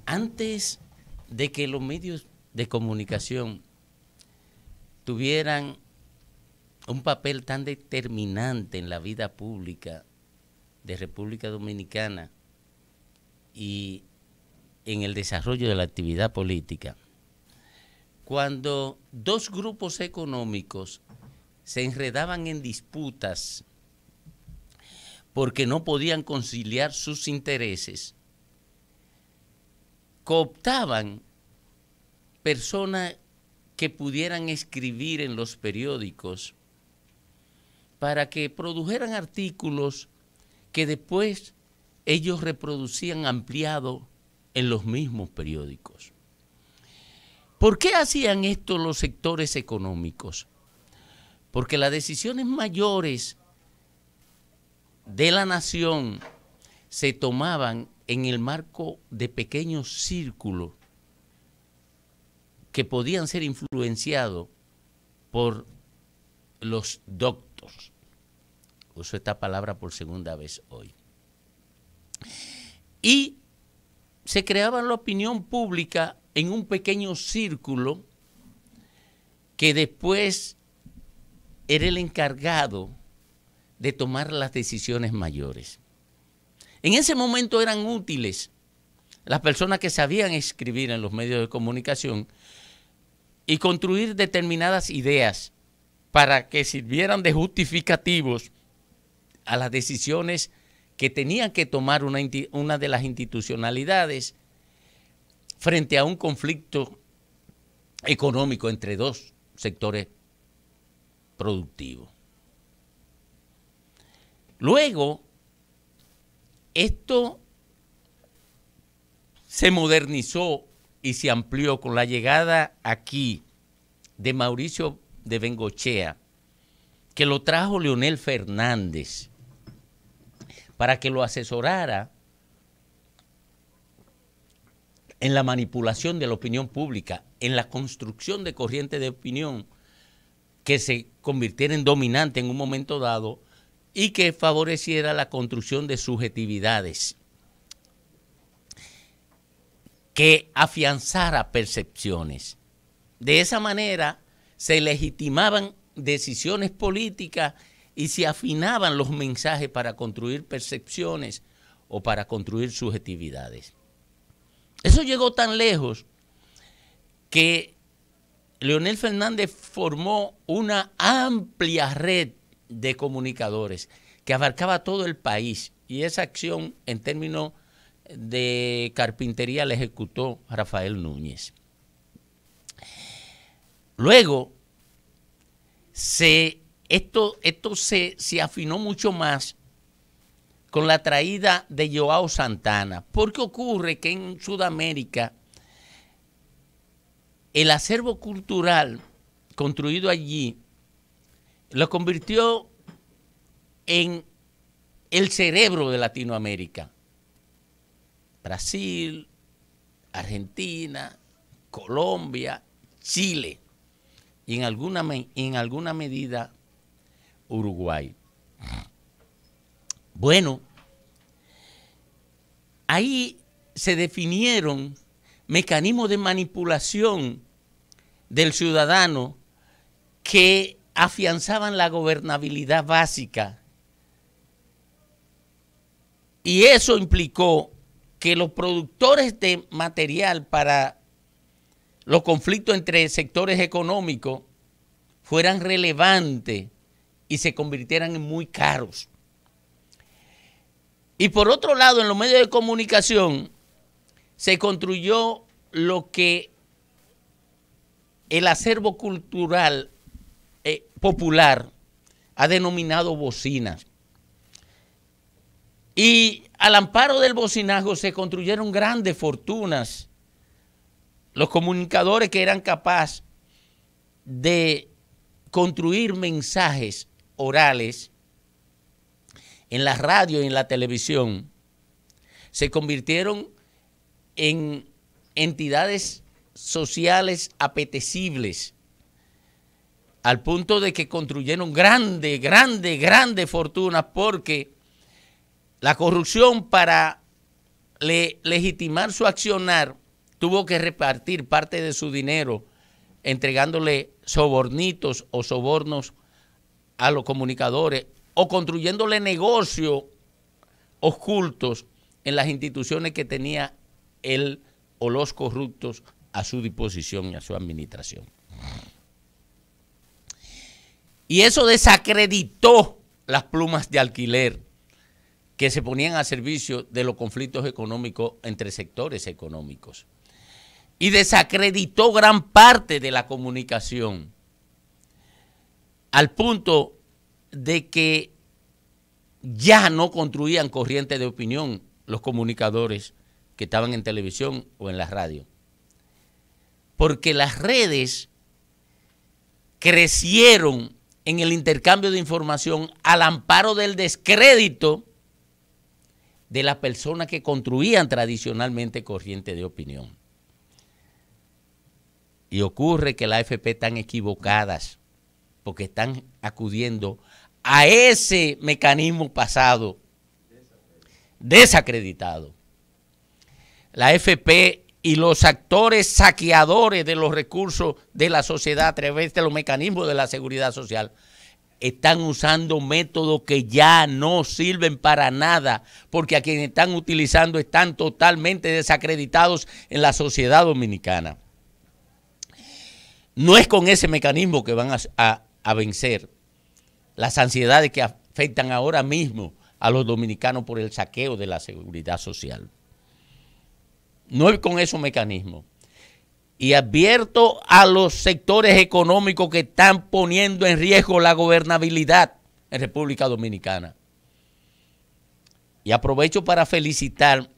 Antes de que los medios de comunicación tuvieran un papel tan determinante en la vida pública de República Dominicana y en el desarrollo de la actividad política, cuando dos grupos económicos se enredaban en disputas porque no podían conciliar sus intereses, cooptaban personas que pudieran escribir en los periódicos para que produjeran artículos que después ellos reproducían ampliado en los mismos periódicos. ¿Por qué hacían esto los sectores económicos? Porque las decisiones mayores de la nación se tomaban en el marco de pequeños círculos que podían ser influenciados por los doctos. Uso esta palabra por segunda vez hoy. Y se creaba la opinión pública en un pequeño círculo que después era el encargado de tomar las decisiones mayores. En ese momento eran útiles las personas que sabían escribir en los medios de comunicación y construir determinadas ideas para que sirvieran de justificativos a las decisiones que tenían que tomar una de las institucionalidades frente a un conflicto económico entre dos sectores productivos. Luego, esto se modernizó y se amplió con la llegada aquí de Mauricio de Bengochea, que lo trajo Leonel Fernández para que lo asesorara en la manipulación de la opinión pública, en la construcción de corrientes de opinión que se convirtieran en dominantes en un momento dado y que favoreciera la construcción de subjetividades, que afianzara percepciones. De esa manera se legitimaban decisiones políticas y se afinaban los mensajes para construir percepciones o para construir subjetividades. Eso llegó tan lejos que Leonel Fernández formó una amplia red de comunicadores que abarcaba todo el país, y esa acción en términos de carpintería la ejecutó Rafael Núñez. Luego, esto se afinó mucho más con la traída de Joao Santana, porque ocurre que en Sudamérica el acervo cultural construido allí lo convirtió en el cerebro de Latinoamérica. Brasil, Argentina, Colombia, Chile y en alguna medida Uruguay. Bueno, ahí se definieron mecanismos de manipulación del ciudadano que afianzaban la gobernabilidad básica. Y eso implicó que los productores de material para los conflictos entre sectores económicos fueran relevantes y se convirtieran en muy caros. Y por otro lado, en los medios de comunicación se construyó lo que el acervo cultural popular ha denominado bocinas. Y al amparo del bocinazo se construyeron grandes fortunas. Los comunicadores que eran capaces de construir mensajes orales en la radio y en la televisión se convirtieron en entidades sociales apetecibles, al punto de que construyeron grandes fortunas, porque la corrupción para legitimar su accionar, tuvo que repartir parte de su dinero entregándole sobornitos o sobornos a los comunicadores o construyéndole negocios ocultos en las instituciones que tenía él o los corruptos a su disposición y a su administración. Y eso desacreditó las plumas de alquiler que se ponían a servicio de los conflictos económicos entre sectores económicos. Y desacreditó gran parte de la comunicación al punto de que ya no construían corrientes de opinión los comunicadores que estaban en televisión o en la radio. Porque las redes crecieron en el intercambio de información al amparo del descrédito de las personas que construían tradicionalmente corrientes de opinión. Y ocurre que las AFP están equivocadas porque están acudiendo a ese mecanismo pasado desacreditado. La AFP y los actores saqueadores de los recursos de la sociedad a través de los mecanismos de la seguridad social están usando métodos que ya no sirven para nada, porque a quienes están utilizando están totalmente desacreditados en la sociedad dominicana. No es con ese mecanismo que van a vencer las ansiedades que afectan ahora mismo a los dominicanos por el saqueo de la seguridad social. No es con esos mecanismos. Y advierto a los sectores económicos que están poniendo en riesgo la gobernabilidad en República Dominicana. Y aprovecho para felicitar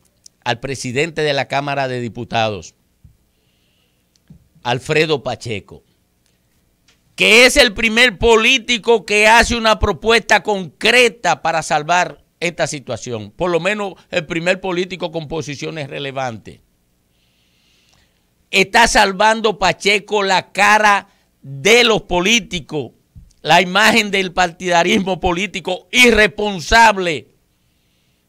al presidente de la Cámara de Diputados, Alfredo Pacheco, que es el primer político que hace una propuesta concreta para salvar esta situación. Por lo menos el primer político con posiciones relevantes. Está salvando Pacheco la cara de los políticos, la imagen del partidarismo político irresponsable,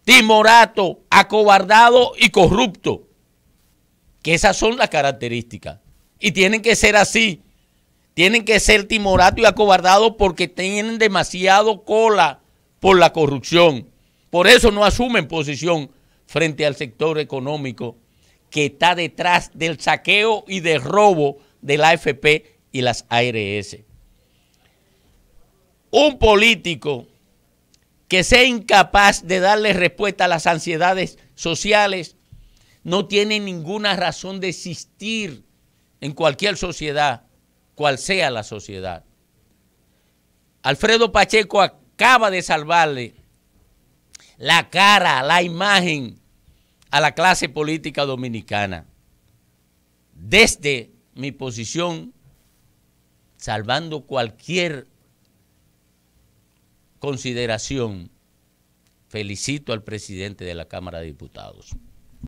timorato, acobardado y corrupto. Que esas son las características. Y tienen que ser así. Tienen que ser timorato y acobardado porque tienen demasiado cola por la corrupción. Por eso no asumen posición frente al sector económico que está detrás del saqueo y del robo de la AFP y las ARS. Un político que sea incapaz de darle respuesta a las ansiedades sociales no tiene ninguna razón de existir en cualquier sociedad, cual sea la sociedad. Alfredo Pacheco acaba de salvarle la cara, la imagen a la clase política dominicana. Desde mi posición, salvando cualquier consideración, felicito al presidente de la Cámara de Diputados.